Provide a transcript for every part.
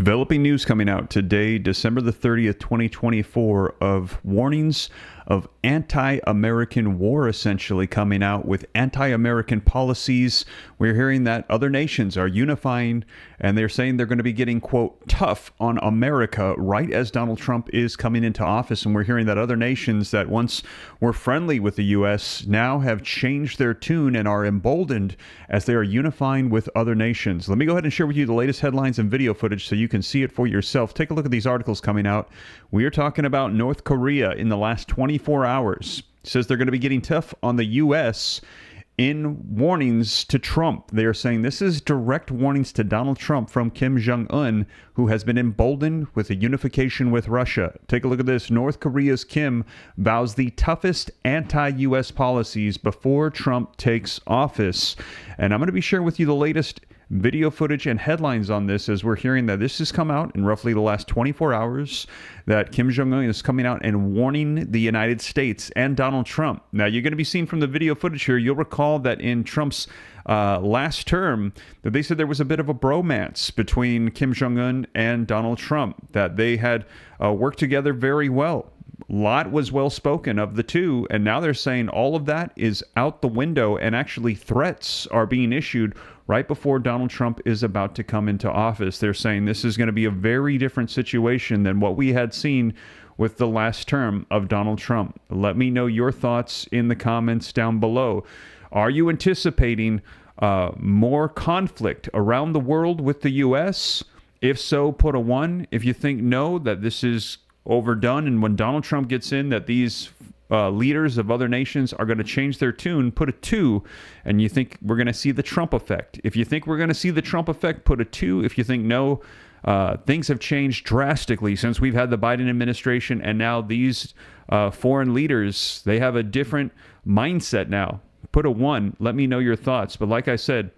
Developing news coming out today, December the 30th, 2024, of warnings of anti-American war essentially coming out with anti-American policies. We're hearing that other nations are unifying and they're saying they're going to be getting, quote, tough on America right as Donald Trump is coming into office. And we're hearing that other nations that once were friendly with the U.S. now have changed their tune and are emboldened as they are unifying with other nations. Let me go ahead and share with you the latest headlines and video footage so you can see it for yourself. Take a look at these articles coming out. We are talking about North Korea in the last 24 hours. It says they're going to be getting tough on the U.S. in warnings to Trump. They are saying this is direct warnings to Donald Trump from Kim Jong-un, who has been emboldened with a unification with Russia. Take a look at this. North Korea's Kim vows the toughest anti-U.S. policies before Trump takes office. And I'm going to be sharing with you the latest video footage and headlines on this as we're hearing that this has come out in roughly the last 24 hours, that Kim Jong-un is coming out and warning the United States and Donald Trump. Now, you're going to be seeing from the video footage here, you'll recall that in Trump's last term, that they said there was a bit of a bromance between Kim Jong-un and Donald Trump, that they had worked together very well. A lot was well spoken of the two, and now they're saying all of that is out the window, and actually threats are being issued right before Donald Trump is about to come into office. They're saying this is going to be a very different situation than what we had seen with the last term of Donald Trump. Let me know your thoughts in the comments down below. Are you anticipating more conflict around the world with the U.S.? If so, put a 1. If you think no, that this is overdone, and when Donald Trump gets in, that these leaders of other nations are going to change their tune, put a 2. And you think we're going to see the Trump effect. If you think we're going to see the Trump effect, put a 2. If you think no, things have changed drastically since we've had the Biden administration, and now these foreign leaders, they have a different mindset now. Put a 1. Let me know your thoughts. But like I said,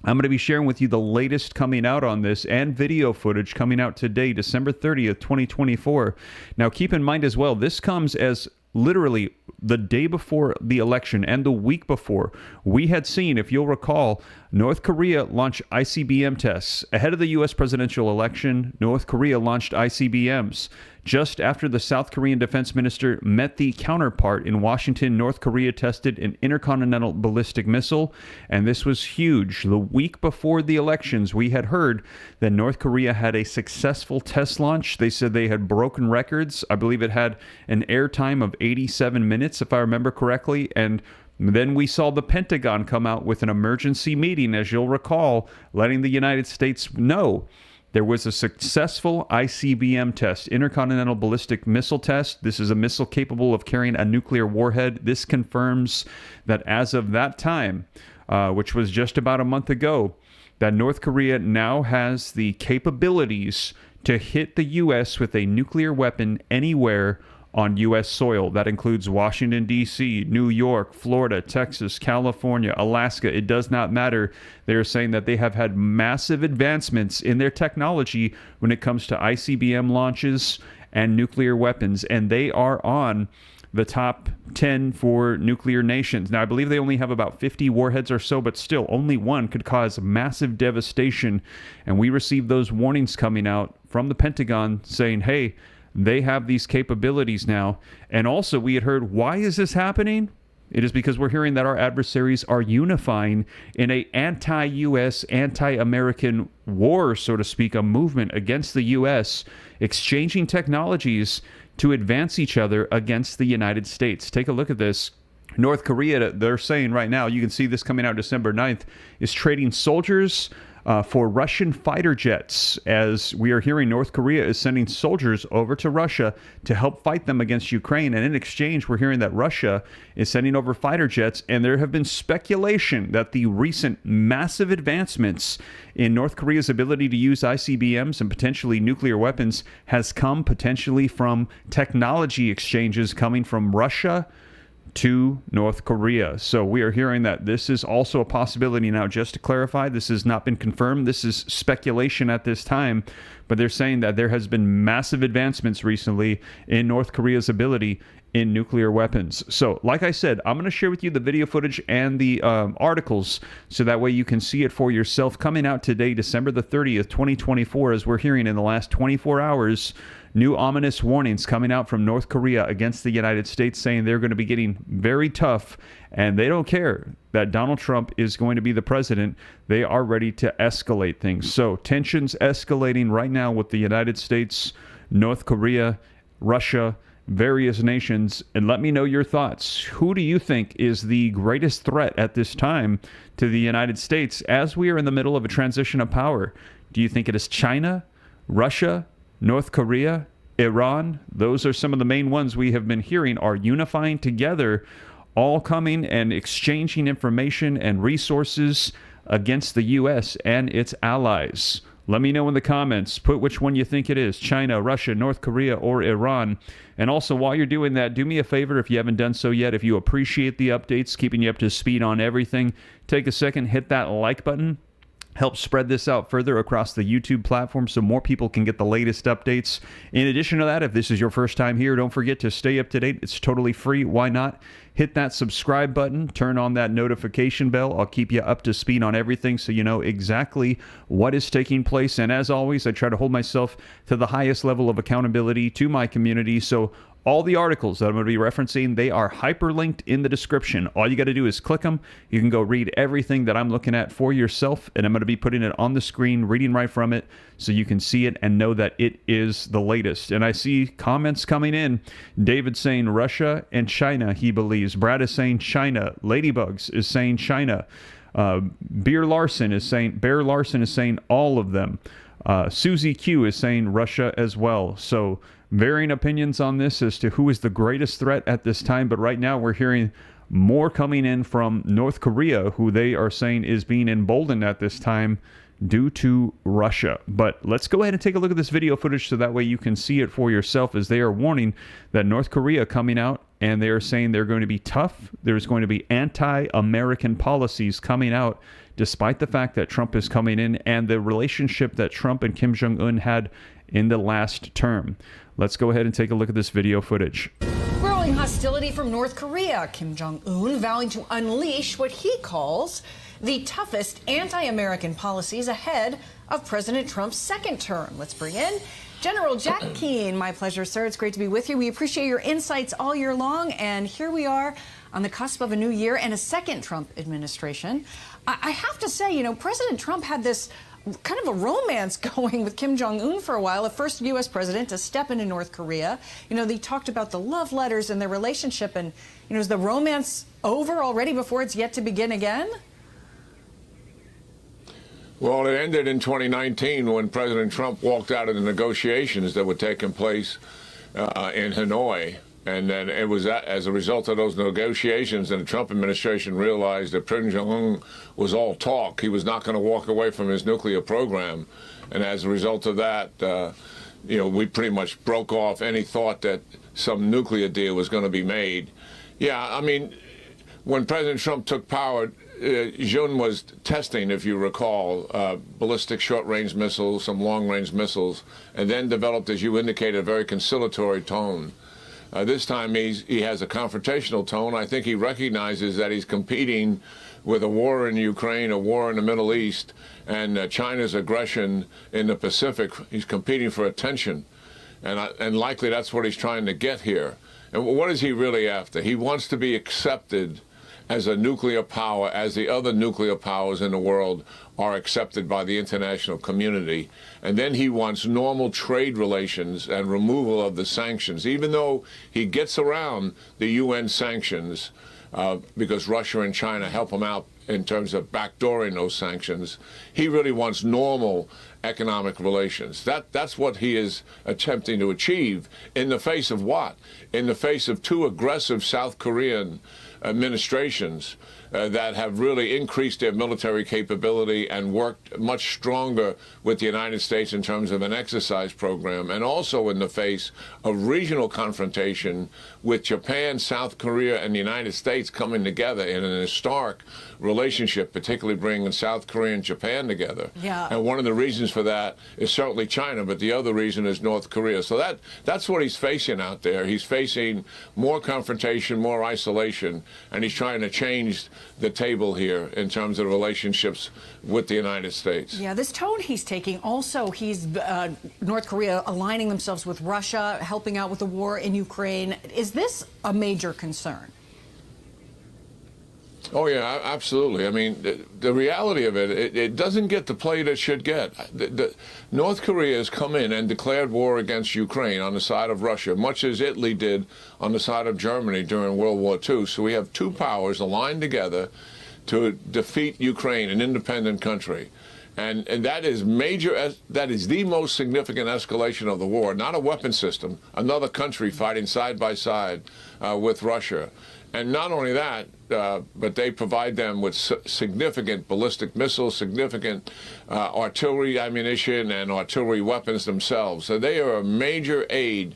I'm going to be sharing with you the latest coming out on this and video footage coming out today, December 30th, 2024. Now, keep in mind as well, this comes as literally the day before the election and the week before. We had seen, if you'll recall, North Korea launch ICBM tests. Ahead of the U.S. presidential election, North Korea launched ICBMs. Just after the South Korean defense minister met the counterpart in Washington, North Korea tested an intercontinental ballistic missile, and this was huge. The week before the elections, we had heard that North Korea had a successful test launch. They said they had broken records. I believe it had an airtime of 87 minutes, if I remember correctly, and then we saw the Pentagon come out with an emergency meeting, as you'll recall, letting the United States know there was a successful ICBM test, intercontinental ballistic missile test. This is a missile capable of carrying a nuclear warhead. This confirms that as of that time, which was just about a month ago, that North Korea now has the capabilities to hit the U.S. with a nuclear weapon anywhere on U.S. soil. That includes Washington, D.C., New York, Florida, Texas, California, Alaska. It does not matter. They are saying that they have had massive advancements in their technology when it comes to ICBM launches and nuclear weapons, and they are on the top 10 for nuclear nations. Now, I believe they only have about 50 warheads or so, but still, only one could cause massive devastation. And we received those warnings coming out from the Pentagon saying, hey, they have these capabilities now. And also, we had heard, why is this happening? It is because we're hearing that our adversaries are unifying in a anti-U.S., anti-American war, so to speak, a movement against the U.S., exchanging technologies to advance each other against the United States. Take a look at this. North Korea, they're saying right now, you can see this coming out December 9th, is trading soldiers for Russian fighter jets, as we are hearing North Korea is sending soldiers over to Russia to help fight them against Ukraine. And in exchange, we're hearing that Russia is sending over fighter jets. And there have been speculation that the recent massive advancements in North Korea's ability to use ICBMs and potentially nuclear weapons has come potentially from technology exchanges coming from Russia to North Korea. So we are hearing that this is also a possibility. Now, just to clarify, this has not been confirmed. This is speculation at this time, but they're saying that there has been massive advancements recently in North Korea's ability in nuclear weapons. So, like I said, I'm going to share with you the video footage and the articles so that way you can see it for yourself. Coming out today, December the 30th, 2024, as we're hearing in the last 24 hours, new ominous warnings coming out from North Korea against the United States, saying they're going to be getting very tough, and they don't care that Donald Trump is going to be the president. They are ready to escalate things. So, tensions escalating right now with the United States, North Korea, Russia, various nations, and let me know your thoughts. Who do you think is the greatest threat at this time to the United States as we are in the middle of a transition of power? Do you think it is China, Russia, North Korea, Iran? Those are some of the main ones we have been hearing are unifying together, all coming and exchanging information and resources against the U.S. and its allies. Let me know in the comments. Put which one you think it is, China, Russia, North Korea, or Iran. And also, while you're doing that, do me a favor if you haven't done so yet. If you appreciate the updates, keeping you up to speed on everything, take a second, hit that like button. Help spread this out further across the YouTube platform so more people can get the latest updates. In addition to that, if this is your first time here, don't forget to stay up to date. It's totally free. Why not? Hit that subscribe button. Turn on that notification bell. I'll keep you up to speed on everything so you know exactly what is taking place. And as always, I try to hold myself to the highest level of accountability to my community. So all the articles that I'm going to be referencing, they are hyperlinked in the description. All you got to do is click them. You can go read everything that I'm looking at for yourself, and I'm going to be putting it on the screen, reading right from it, so you can see it and know that it is the latest. And I see comments coming in. David saying Russia and China, he believes. Brad is saying China. Ladybugs is saying China. Bear Larson is saying all of them. Susie Q is saying Russia as well. So varying opinions on this as to who is the greatest threat at this time. But right now we're hearing more coming in from North Korea, who they are saying is being emboldened at this time due to Russia. But let's go ahead and take a look at this video footage so that way you can see it for yourself, as they are warning that North Korea coming out, and they are saying they're going to be tough. There's going to be anti-American policies coming out, despite the fact that Trump is coming in and the relationship that Trump and Kim Jong-un had in the last term. Let's go ahead and take a look at this video footage. Growing hostility from North Korea. Kim Jong-un vowing to unleash what he calls the toughest anti-American policies ahead of President Trump's second term. Let's bring in General Jack Keane. My pleasure, sir. It's great to be with you. We appreciate your insights all year long. And here we are on the cusp of a new year and a second Trump administration. I have to say, you know, President Trump had this kind of a romance going with Kim Jong-un for a while, the first U.S. president to step into North Korea. You know, they talked about the love letters and their relationship, and, you know, is the romance over already before it's yet to begin again? Well, it ended in 2019 when President Trump walked out of the negotiations that were taking place in Hanoi. And then it was as a result of those negotiations and the Trump administration realized that Kim Jong-un was all talk. He was not going to walk away from his nuclear program. And as a result of that, you know, we pretty much broke off any thought that some nuclear deal was going to be made. Yeah, I mean, when President Trump took power, Jun was testing, if you recall, ballistic short-range missiles, some long-range missiles, and then developed, as you indicated, a very conciliatory tone. This time he has a confrontational tone. I think he recognizes that he's competing with a war in Ukraine, a war in the Middle East, and China's aggression in the Pacific. He's competing for attention, and likely that's what he's trying to get here. And what is he really after? He wants to be accepted as a nuclear power, as the other nuclear powers in the world are accepted by the international community. And then he wants normal trade relations and removal of the sanctions, even though he gets around the UN sanctions because Russia and China help him out in terms of backdooring those sanctions. He really wants normal economic relations. That's what he is attempting to achieve in the face of what? In the face of two aggressive South Korean administrations that have really increased their military capability and worked much stronger with the United States in terms of an exercise program, and also in the face of regional confrontation with Japan, South Korea, and the United States coming together in an historic relationship, particularly bringing South Korea and Japan together. Yeah. And one of the reasons for that is certainly China, but the other reason is North Korea. So that's what he's facing out there. He's facing more confrontation, more isolation, and he's trying to change the table here in terms of relationships with the United States. Yeah, this tone he's taking, also he's North Korea aligning themselves with Russia, helping out with the war in Ukraine. Is this a major concern? Oh, yeah, absolutely. I mean, the reality of it doesn't get the play it should get. North Korea has come in and declared war against Ukraine on the side of Russia, much as Italy did on the side of Germany during World War II. So we have two powers aligned together to defeat Ukraine, an independent country. And that is major. That is the most significant escalation of the war, not a weapon system, another country fighting side by side with Russia. And not only that, but they provide them with significant ballistic missiles, significant artillery ammunition, and artillery weapons themselves. So they are a major aid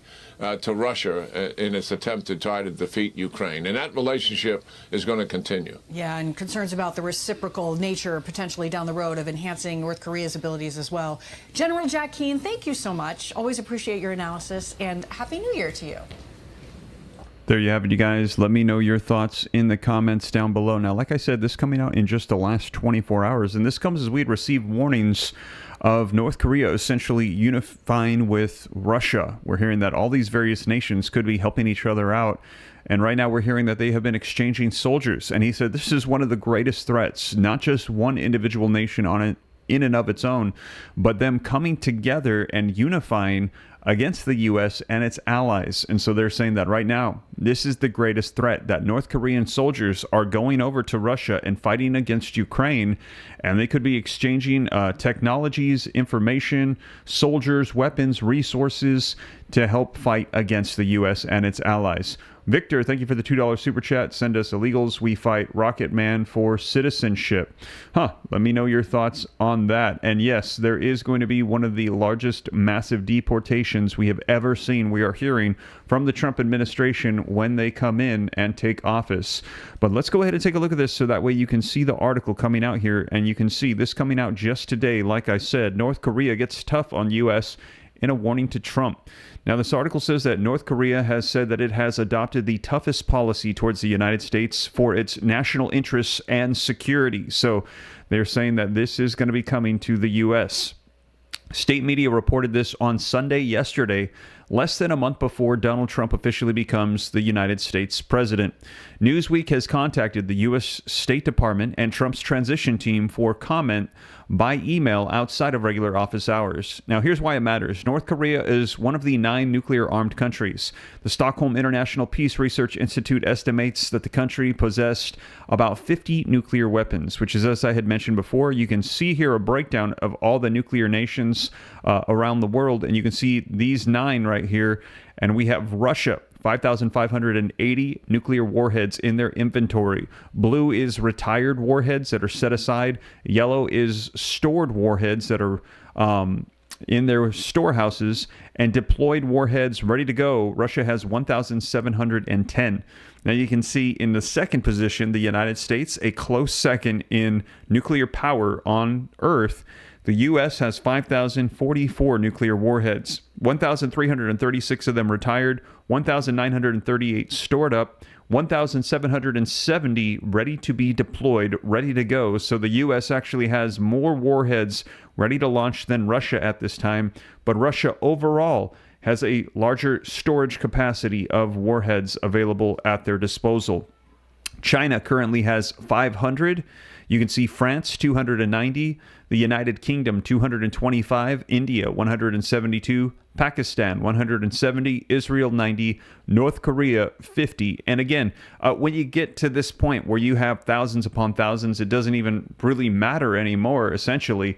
to Russia in its attempt to try to defeat Ukraine. And that relationship is going to continue. Yeah, and concerns about the reciprocal nature potentially down the road of enhancing North Korea's abilities as well. General Jack Keane, thank you so much. Always appreciate your analysis, and Happy New Year to you. There you have it, you guys. Let me know your thoughts in the comments down below. Now, like I said, this coming out in just the last 24 hours, and this comes as we had received warnings of North Korea essentially unifying with Russia. We're hearing that all these various nations could be helping each other out. And right now we're hearing that they have been exchanging soldiers. And he said this is one of the greatest threats, not just one individual nation on it in and of its own, but them coming together and unifying against the U.S. and its allies. And so they're saying that right now, this is the greatest threat, that North Korean soldiers are going over to Russia and fighting against Ukraine, and they could be exchanging technologies, information, soldiers, weapons, resources to help fight against the U.S. and its allies. Victor, thank you for the $2 super chat. Send us illegals. We fight Rocket Man for citizenship. Let me know your thoughts on that. And yes, there is going to be one of the largest massive deportations we have ever seen. We are hearing from the Trump administration when they come in and take office. But let's go ahead and take a look at this so that way you can see the article coming out here, and you can see this coming out just today. Like I said, North Korea gets tough on U.S. in a warning to Trump. Now, this article says that North Korea has said that it has adopted the toughest policy towards the United States for its national interests and security. So they're saying that this is going to be coming to the U.S. State media reported this on Sunday yesterday, less than a month before Donald Trump officially becomes the United States president. Newsweek has contacted the U.S. State Department and Trump's transition team for comment by email outside of regular office hours. Now, here's why it matters. North Korea is one of the 9 nuclear-armed countries. The Stockholm International Peace Research Institute estimates that the country possessed about 50 nuclear weapons, which is, as I had mentioned before, you can see here a breakdown of all the nuclear nations around the world, and you can see these 9 right here, and we have Russia, 5,580 nuclear warheads in their inventory. Blue is retired warheads that are set aside. Yellow is stored warheads that are in their storehouses, and deployed warheads ready to go. Russia has 1,710. Now you can see in the second position, the United States, a close second in nuclear power on Earth. The U.S. has 5,044 nuclear warheads, 1,336 of them retired, 1,938 stored up, 1,770 ready to be deployed, ready to go. So the U.S. actually has more warheads ready to launch than Russia at this time, but Russia overall has a larger storage capacity of warheads available at their disposal. China currently has 500. You can see France, 290, the United Kingdom, 225, India, 172, Pakistan, 170, Israel, 90, North Korea, 50. And again, when you get to this point where you have thousands upon thousands, it doesn't even really matter anymore, essentially.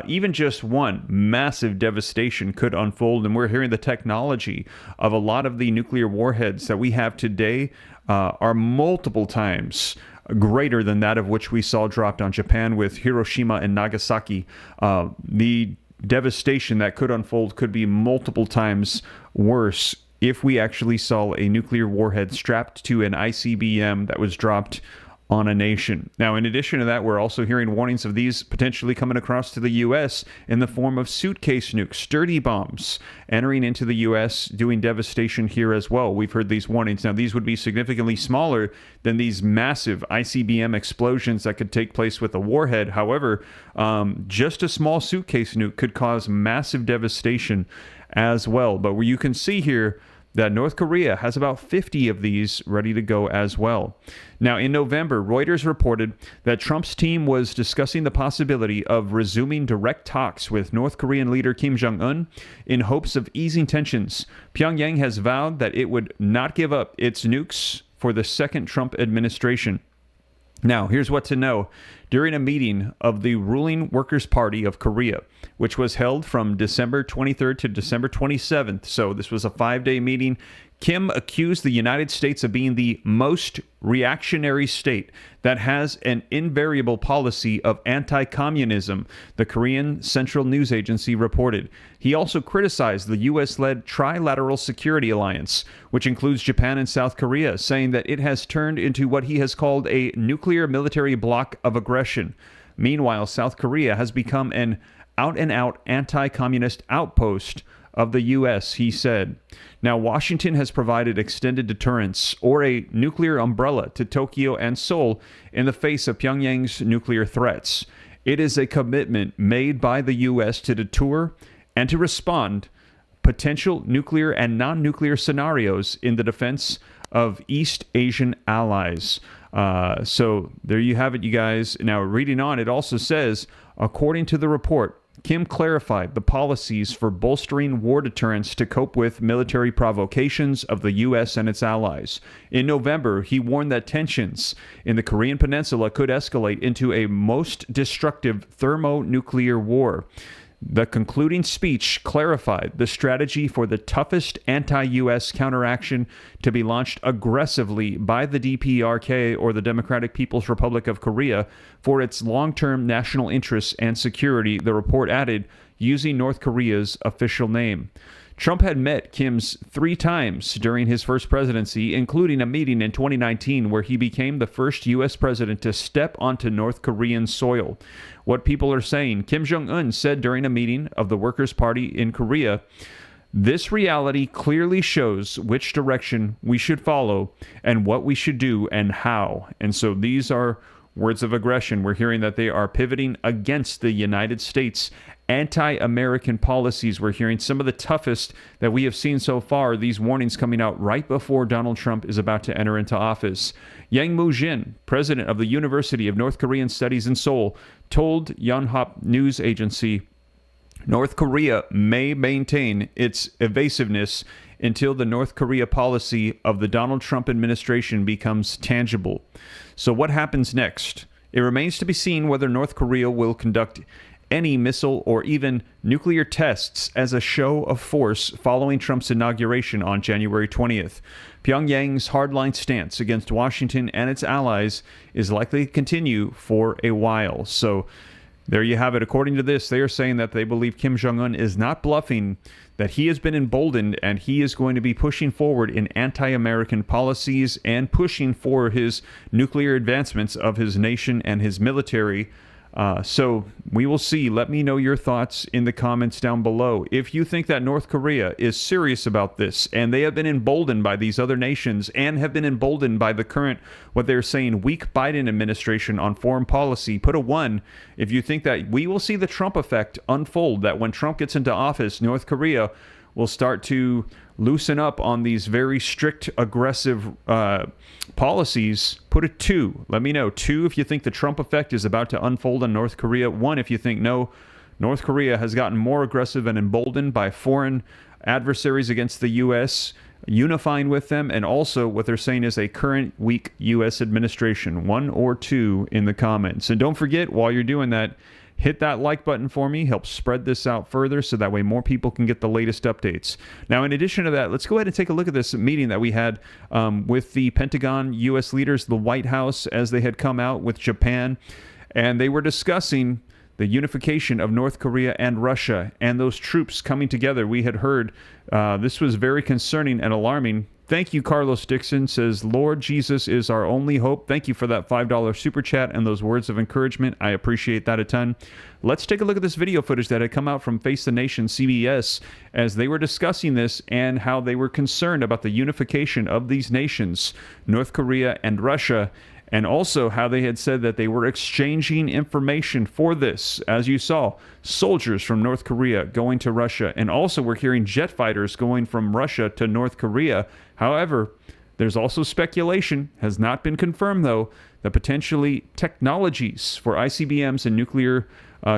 Even just one massive devastation could unfold. And we're hearing the technology of a lot of the nuclear warheads that we have today are multiple times greater than that of which we saw dropped on Japan with Hiroshima and Nagasaki. The devastation that could unfold could be multiple times worse if we actually saw a nuclear warhead strapped to an ICBM that was dropped on a nation. Now, in addition to that, we're also hearing warnings of these potentially coming across to the U.S. in the form of suitcase nukes, sturdy bombs, entering into the U.S., doing devastation here as well. We've heard these warnings. Now, these would be significantly smaller than these massive ICBM explosions that could take place with a warhead. However, just a small suitcase nuke could cause massive devastation as well. But where you can see here that North Korea has about 50 of these ready to go as well. Now, in November, Reuters reported that Trump's team was discussing the possibility of resuming direct talks with North Korean leader Kim Jong-un in hopes of easing tensions. Pyongyang has vowed that it would not give up its nukes for the second Trump administration. Now, here's what to know. During a meeting of the ruling Workers' Party of Korea, which was held from December 23rd to December 27th, so this was a 5-day meeting, Kim accused the United States of being the most reactionary state that has an invariable policy of anti-communism, the Korean Central News Agency reported. He also criticized the U.S.-led Trilateral Security Alliance, which includes Japan and South Korea, saying that it has turned into what he has called a nuclear military bloc of aggression. Meanwhile, South Korea has become an out-and-out anti-communist outpost of the U.S., he said. Now, Washington has provided extended deterrence, or a nuclear umbrella, to Tokyo and Seoul in the face of Pyongyang's nuclear threats. It is a commitment made by the U.S. to deter and to respond potential nuclear and non-nuclear scenarios in the defense of East Asian allies. So there you have it, you guys. Now, reading on, it also says, according to the report, Kim clarified the policies for bolstering war deterrence to cope with military provocations of the U.S. and its allies. In November, he warned that tensions in the Korean Peninsula could escalate into a most destructive thermonuclear war. The concluding speech clarified the strategy for the toughest anti-U.S. counteraction to be launched aggressively by the DPRK, or the Democratic People's Republic of Korea, for its long-term national interests and security, the report added, using North Korea's official name. Trump had met Kim's 3 times during his first presidency, including a meeting in 2019 where he became the first U.S. president to step onto North Korean soil. What people are saying, Kim Jong-un said during a meeting of the Workers' Party in Korea, "This reality clearly shows which direction we should follow and what we should do and how." And so these are words of aggression. We're hearing that they are pivoting against the United States anti-American policies. We're hearing some of the toughest that we have seen so far, these warnings coming out right before Donald Trump is about to enter into office. Yang Moo-jin, president of the University of North Korean Studies in Seoul, told Yonhap News Agency, North Korea may maintain its evasiveness until the North Korea policy of the Donald Trump administration becomes tangible. So what happens next? It remains to be seen whether North Korea will conduct any missile or even nuclear tests as a show of force following Trump's inauguration on January 20th. Pyongyang's hardline stance against Washington and its allies is likely to continue for a while. So there you have it. According to this, they are saying that they believe Kim Jong-un is not bluffing, that he has been emboldened and he is going to be pushing forward in anti-American policies and pushing for his nuclear advancements of his nation and his military. So we will see. Let me know your thoughts in the comments down below. If you think that North Korea is serious about this and they have been emboldened by these other nations and have been emboldened by the current, what they're saying, weak Biden administration on foreign policy, put a 1. If you think that we will see the Trump effect unfold, that when Trump gets into office, North Korea will start to loosen up on these very strict, aggressive policies, put a 2. Let me know. 2 if you think the Trump effect is about to unfold in North Korea. 1 if you think, no, North Korea has gotten more aggressive and emboldened by foreign adversaries against the U.S., unifying with them, and also what they're saying is a current weak U.S. administration. 1 or 2 in the comments. And don't forget, while you're doing that, hit that like button for me. Help spread this out further so that way more people can get the latest updates. Now, in addition to that, let's go ahead and take a look at this meeting that we had with the Pentagon, U.S. leaders, the White House, as they had come out with Japan, and they were discussing the unification of North Korea and Russia and those troops coming together. We had heard this was very concerning and alarming. Thank you, Carlos Dixon says, Lord Jesus is our only hope. Thank you for that $5 super chat and those words of encouragement. I appreciate that a ton. Let's take a look at this video footage that had come out from Face the Nation CBS as they were discussing this and how they were concerned about the unification of these nations, North Korea and Russia, and also how they had said that they were exchanging information for this. As you saw, soldiers from North Korea going to Russia, and also we're hearing jet fighters going from Russia to North Korea. However, there's also speculation, has not been confirmed though, that potentially technologies for ICBMs and nuclear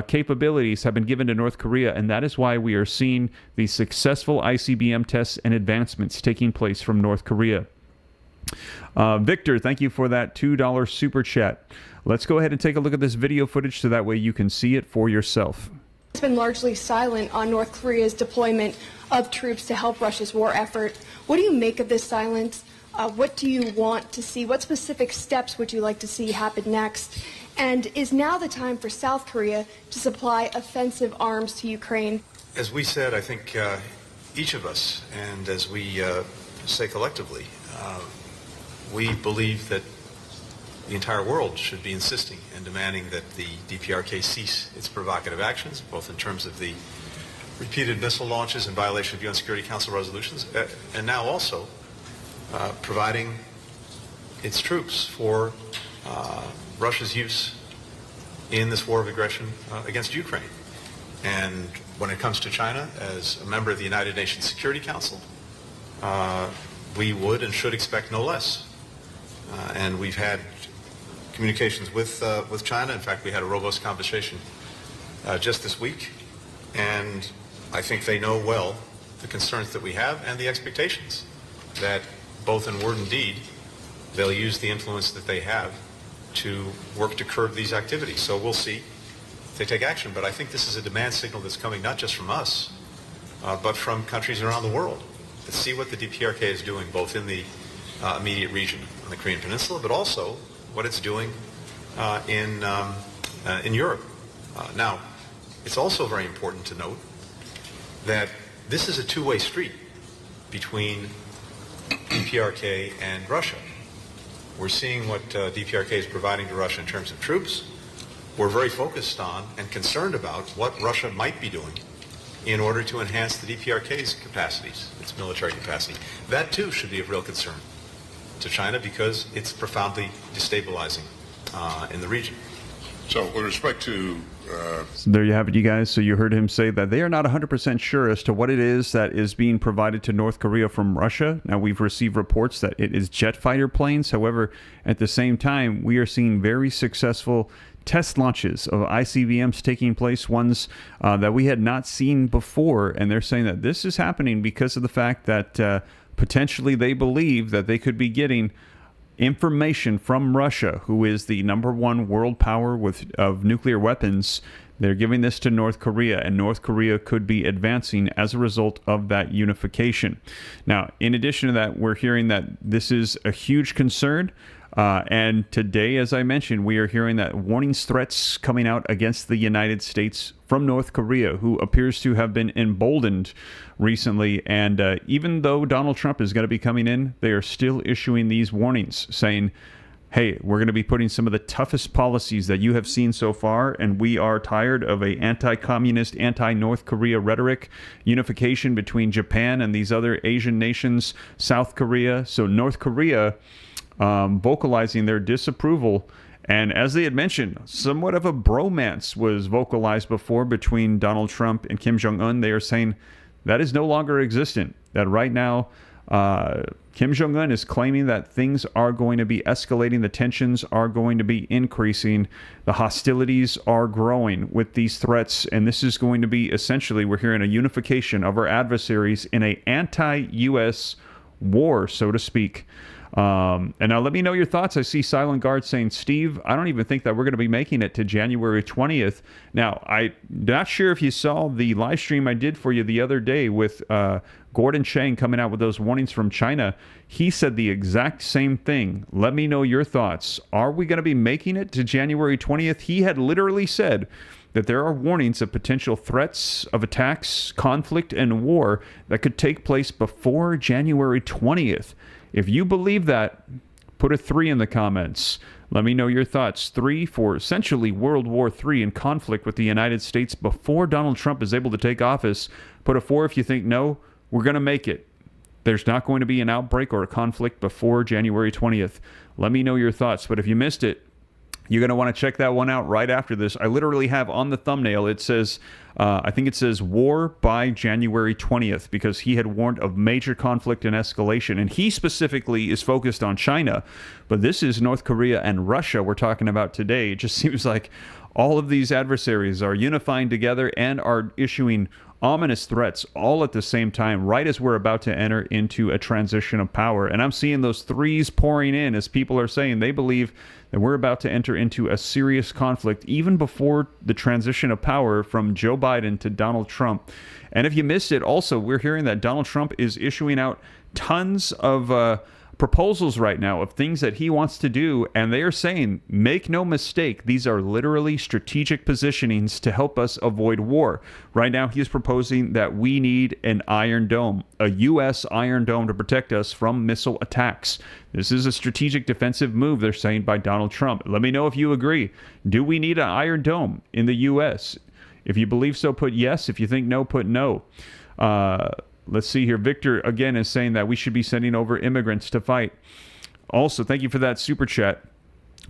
capabilities have been given to North Korea, and that is why we are seeing these successful ICBM tests and advancements taking place from North Korea. Victor, thank you for that $2 super chat. Let's go ahead and take a look at this video footage so that way you can see it for yourself. It's been largely silent on North Korea's deployment of troops to help Russia's war effort. What do you make of this silence? What do you want to see? What specific steps would you like to see happen next? And is now the time for South Korea to supply offensive arms to Ukraine? As we said, I think each of us, and as we say collectively, we believe that the entire world should be insisting and demanding that the DPRK cease its provocative actions, both in terms of the repeated missile launches in violation of UN Security Council resolutions, and now also providing its troops for Russia's use in this war of aggression against Ukraine. And when it comes to China, as a member of the United Nations Security Council, we would and should expect no less. And we've had communications with China. In fact, we had a robust conversation just this week. And I think they know well the concerns that we have and the expectations that both in word and deed, they'll use the influence that they have to work to curb these activities. So we'll see if they take action. But I think this is a demand signal that's coming not just from us, but from countries around the world that see what the DPRK is doing, both in the immediate region on the Korean Peninsula, but also what it's doing in Europe. Now, it's also very important to note that this is a two-way street between DPRK and Russia. We're seeing what DPRK is providing to Russia in terms of troops. We're very focused on and concerned about what Russia might be doing in order to enhance the DPRK's capacities, its military capacity. That too should be of real concern to China because it's profoundly destabilizing in the region. So with respect to... So there you have it, you guys. So you heard him say that they are not 100% sure as to what it is that is being provided to North Korea from Russia. Now, we've received reports that it is jet fighter planes. However, at the same time, we are seeing very successful test launches of ICBMs taking place, ones that we had not seen before. And they're saying that this is happening because of the fact that potentially they believe that they could be getting information from Russia, who is the #1 world power of nuclear weapons. They're giving this to North Korea, and North Korea could be advancing as a result of that unification. Now, in addition to that, we're hearing that this is a huge concern. And today, as I mentioned, we are hearing that warnings, threats coming out against the United States from North Korea, who appears to have been emboldened recently. And even though Donald Trump is going to be coming in, they are still issuing these warnings saying, hey, we're going to be putting some of the toughest policies that you have seen so far, and we are tired of a anti-communist, anti-North Korea rhetoric, unification between Japan and these other Asian nations, South Korea. So North Korea vocalizing their disapproval. And as they had mentioned, somewhat of a bromance was vocalized before between Donald Trump and Kim Jong-un. They are saying that is no longer existent, that right now Kim Jong-un is claiming that things are going to be escalating, the tensions are going to be increasing, the hostilities are growing with these threats, and this is going to be essentially, we're hearing a unification of our adversaries in an anti-U.S. war, so to speak. And now let me know your thoughts. I see Silent Guard saying, Steve, I don't even think that we're going to be making it to January 20th. Now, I'm not sure if you saw the live stream I did for you the other day with Gordon Chang coming out with those warnings from China. He said the exact same thing. Let me know your thoughts. Are we going to be making it to January 20th? He had literally said that there are warnings of potential threats of attacks, conflict, and war that could take place before January 20th. If you believe that, put a 3 in the comments. Let me know your thoughts. 3 for essentially World War III and conflict with the United States before Donald Trump is able to take office. Put a 4 if you think, no, we're going to make it. There's not going to be an outbreak or a conflict before January 20th. Let me know your thoughts. But if you missed it, you're going to want to check that one out right after this. I literally have on the thumbnail, it says, I think it says war by January 20th, because he had warned of major conflict and escalation. And he specifically is focused on China. But this is North Korea and Russia we're talking about today. It just seems like all of these adversaries are unifying together and are issuing ominous threats all at the same time, right as we're about to enter into a transition of power. And I'm seeing those 3s pouring in as people are saying they believe that we're about to enter into a serious conflict even before the transition of power from Joe Biden to Donald Trump. And if you missed it, also, we're hearing that Donald Trump is issuing out tons of proposals right now of things that he wants to do, and they are saying, make no mistake, these are literally strategic positionings to help us avoid war. Right now, he is proposing that we need an Iron Dome, a U.S. Iron Dome to protect us from missile attacks. This is a strategic defensive move, they're saying, by Donald Trump. Let me know if you agree. Do we need an Iron Dome in the U.S.? If you believe so, put yes. If you think no, put no. Let's see here. Victor, again, is saying that we should be sending over immigrants to fight. Also, thank you for that super chat.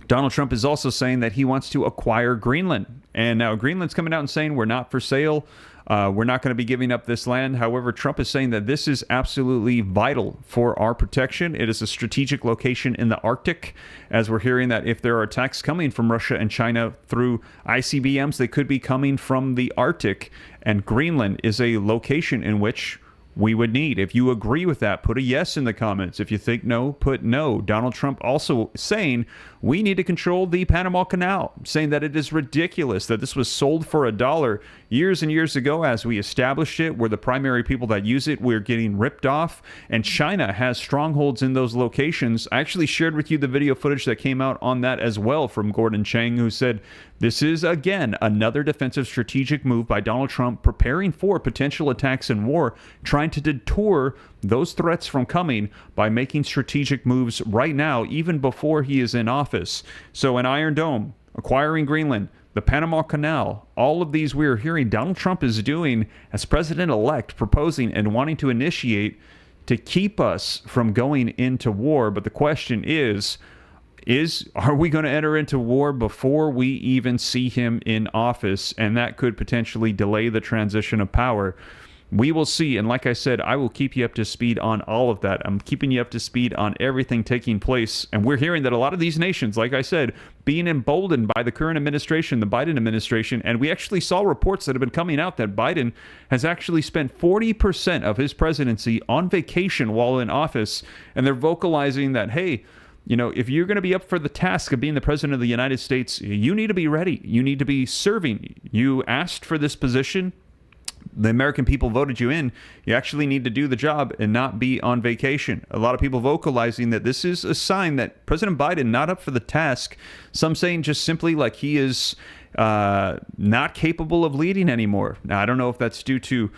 Donald Trump is also saying that he wants to acquire Greenland. And now Greenland's coming out and saying we're not for sale. We're not going to be giving up this land. However, Trump is saying that this is absolutely vital for our protection. It is a strategic location in the Arctic, as we're hearing that if there are attacks coming from Russia and China through ICBMs, they could be coming from the Arctic. And Greenland is a location in which we would need. If you agree with that, put a yes in the comments. If you think no, put no. Donald Trump also saying we need to control the Panama Canal, saying that it is ridiculous that this was sold for $1 years and years ago as we established it. We're the primary people that use it. We're getting ripped off, and China has strongholds in those locations. I actually shared with you the video footage that came out on that as well from Gordon Chang, who said this is, again, another defensive strategic move by Donald Trump, preparing for potential attacks and war, trying to deter those threats from coming by making strategic moves right now, even before he is in office. So an Iron Dome, acquiring Greenland, the Panama Canal, all of these we're hearing Donald Trump is doing as president-elect, proposing and wanting to initiate to keep us from going into war. But the question is are we going to enter into war before we even see him in office? And that could potentially delay the transition of power. We will see. And like I said, I will keep you up to speed on all of that. I'm keeping you up to speed on everything taking place. And we're hearing that a lot of these nations, like I said, being emboldened by the current administration, the Biden administration. And we actually saw reports that have been coming out that Biden has actually spent 40% of his presidency on vacation while in office. And they're vocalizing that, hey, you know, if you're going to be up for the task of being the president of the United States, you need to be ready. You need to be serving. You asked for this position. The American people voted you in. You actually need to do the job and not be on vacation. A lot of people vocalizing that this is a sign that President Biden not up for the task. Some saying just simply like he is not capable of leading anymore. Now, I don't know if that's due to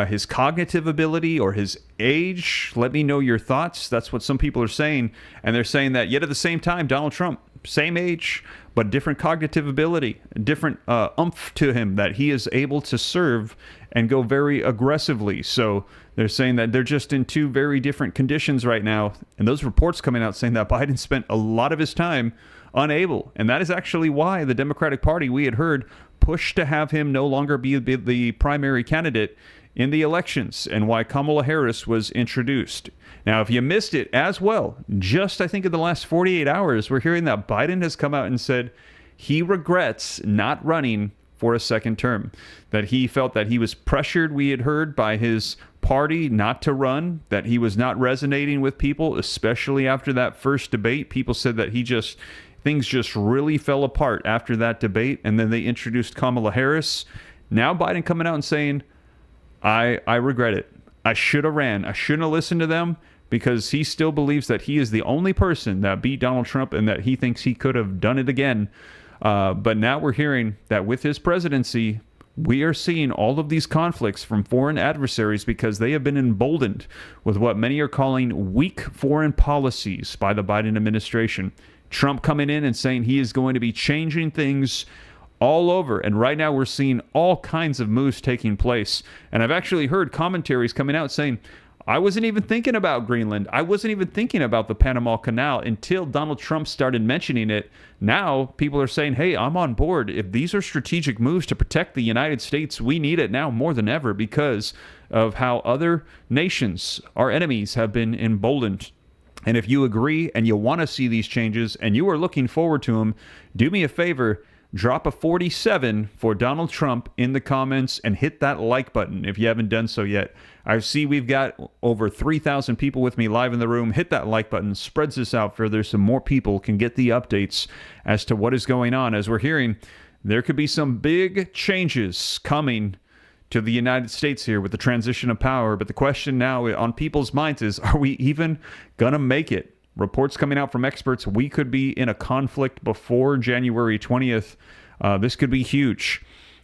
his cognitive ability or his age. Let me know your thoughts. That's what some people are saying. And they're saying that yet at the same time, Donald Trump, same age, but different cognitive ability, different oomph to him, that he is able to serve and go very aggressively. So they're saying that they're just in two very different conditions right now. And those reports coming out saying that Biden spent a lot of his time unable. And that is actually why the Democratic Party, we had heard, pushed to have him no longer be the primary candidate in the elections, and why Kamala Harris was introduced. Now, if you missed it as well, just I think in the last 48 hours, we're hearing that Biden has come out and said he regrets not running for for a second term, that he felt that he was pressured, we had heard, by his party not to run, that he was not resonating with people, especially after that first debate. People said that things just really fell apart after that debate, and then they introduced Kamala Harris. Now Biden coming out and saying, I regret it. I should have ran. I shouldn't have listened to them, because he still believes that he is the only person that beat Donald Trump and that he thinks he could have done it again. But now we're hearing that with his presidency, we are seeing all of these conflicts from foreign adversaries because they have been emboldened with what many are calling weak foreign policies by the Biden administration. Trump coming in and saying he is going to be changing things all over. And right now we're seeing all kinds of moves taking place. And I've actually heard commentaries coming out saying, I wasn't even thinking about Greenland. I wasn't even thinking about the Panama Canal until Donald Trump started mentioning it. Now people are saying, hey, I'm on board. If these are strategic moves to protect the United States, we need it now more than ever because of how other nations, our enemies, have been emboldened. And if you agree and you want to see these changes and you are looking forward to them, do me a favor. Drop a 47 for Donald Trump in the comments and hit that like button if you haven't done so yet. I see we've got over 3,000 people with me live in the room. Hit that like button. Spreads this out further so more people can get the updates as to what is going on. As we're hearing, there could be some big changes coming to the United States here with the transition of power. But the question now on people's minds is, are we even going to make it? Reports coming out from experts, we could be in a conflict before January 20th. This could be huge.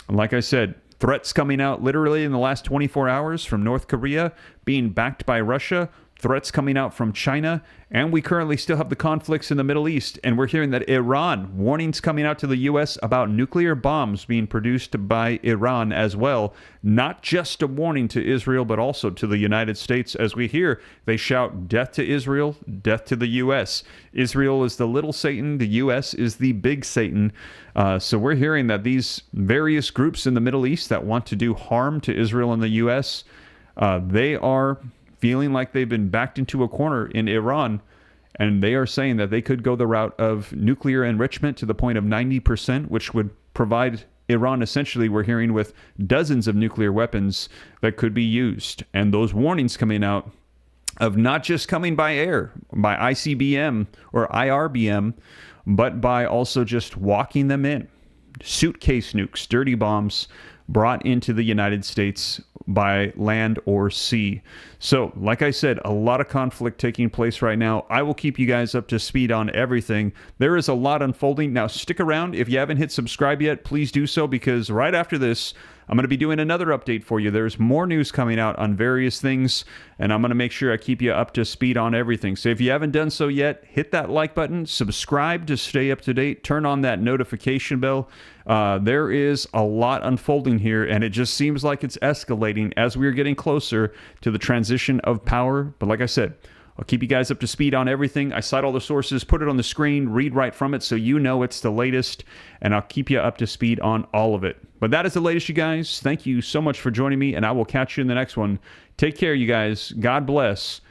And like I said, threats coming out literally in the last 24 hours from North Korea being backed by Russia, threats coming out from China, and we currently still have the conflicts in the Middle East. And we're hearing that Iran, warnings coming out to the U.S. about nuclear bombs being produced by Iran as well. Not just a warning to Israel, but also to the United States. As we hear, they shout death to Israel, death to the U.S. Israel is the little Satan, the U.S. is the big Satan. So we're hearing that these various groups in the Middle East that want to do harm to Israel and the U.S., they are feeling like they've been backed into a corner in Iran, and they are saying that they could go the route of nuclear enrichment to the point of 90%, which would provide Iran, essentially, we're hearing, with dozens of nuclear weapons that could be used. And those warnings coming out of not just coming by air, by ICBM or IRBM, but by also just walking them in. Suitcase nukes, dirty bombs brought into the United States by land or sea. So, like I said, a lot of conflict taking place right now. I will keep you guys up to speed on everything. There is a lot unfolding. Now, stick around. If you haven't hit subscribe yet, please do so, because right after this, I'm going to be doing another update for you. There's more news coming out on various things, and I'm going to make sure I keep you up to speed on everything. So if you haven't done so yet, hit that like button, subscribe to stay up to date, turn on that notification bell. There is a lot unfolding here, and it just seems like it's escalating as we're getting closer to the transition of power. But like I said, I'll keep you guys up to speed on everything. I cite all the sources, put it on the screen, read right from it so you know it's the latest, and I'll keep you up to speed on all of it. But that is the latest, you guys. Thank you so much for joining me, and I will catch you in the next one. Take care, you guys. God bless,